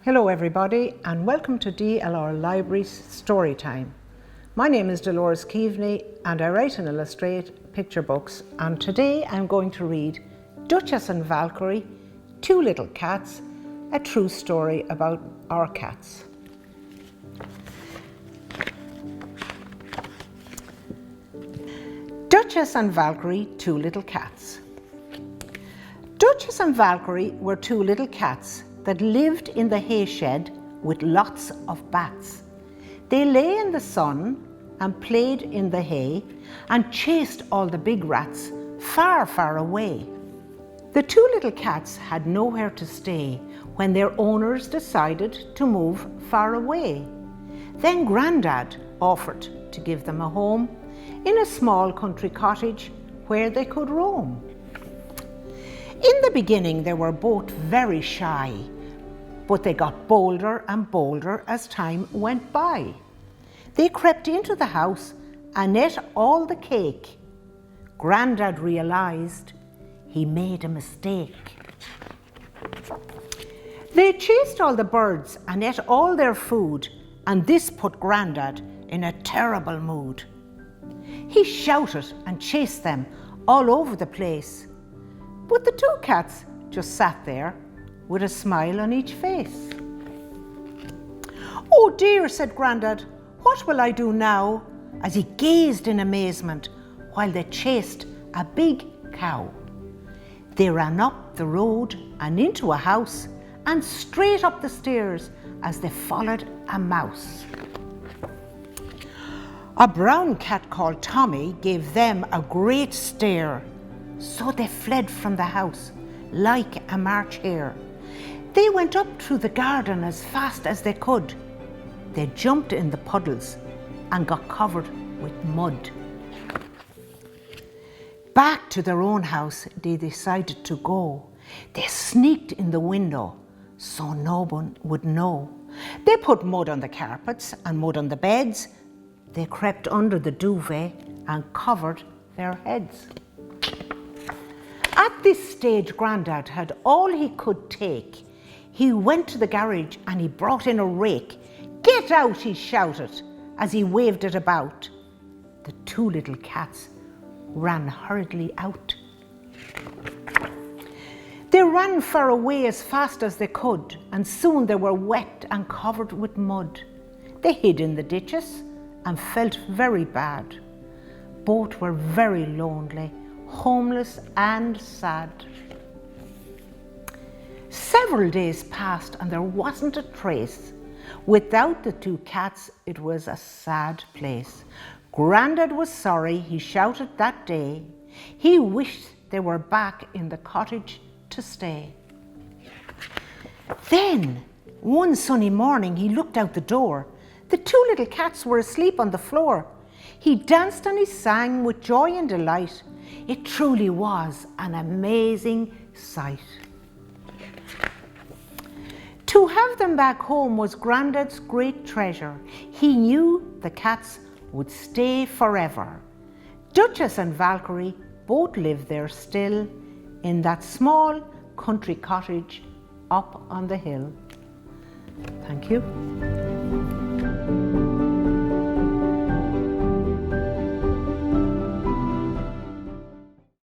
Hello everybody and welcome to DLR Library's Storytime. My name is Dolores Keaveney and I write and illustrate picture books, and today I'm going to read Dutchess and Valkyrie, Two Little Cats, a true story about our cats. Dutchess and Valkyrie, Two Little Cats. Dutchess and Valkyrie were two little cats that lived in the hay shed with lots of bats. They lay in the sun and played in the hay and chased all the big rats far, far away. The two little cats had nowhere to stay when their owners decided to move far away. Then Grandad offered to give them a home in a small country cottage where they could roam. In the beginning, they were both very shy, but they got bolder and bolder as time went by. They crept into the house and ate all the cake. Grandad realized he made a mistake. They chased all the birds and ate all their food, and this put Grandad in a terrible mood. He shouted and chased them all over the place, but the two cats just sat there with a smile on each face. "Oh dear," said Grandad, "what will I do now?" as he gazed in amazement while they chased a big cow. They ran up the road and into a house and straight up the stairs as they followed a mouse. A brown cat called Tommy gave them a great stare, so they fled from the house like a March hare. They went up through the garden as fast as they could. They jumped in the puddles and got covered with mud. Back to their own house they decided to go. They sneaked in the window so no one would know. They put mud on the carpets and mud on the beds. They crept under the duvet and covered their heads. At this stage, Grandad had all he could take. He went to the garage and he brought in a rake. "Get out," he shouted as he waved it about. The two little cats ran hurriedly out. They ran far away as fast as they could, and soon they were wet and covered with mud. They hid in the ditches and felt very bad. Both were very lonely, homeless and sad. Several days passed and there wasn't a trace. Without the two cats, it was a sad place. Grandad was sorry, he shouted that day. He wished they were back in the cottage to stay. Then, one sunny morning, he looked out the door. The two little cats were asleep on the floor. He danced and he sang with joy and delight. It truly was an amazing sight. To have them back home was Grandad's great treasure. He knew the cats would stay forever. Dutchess and Valkyrie both live there still in that small country cottage up on the hill. Thank you.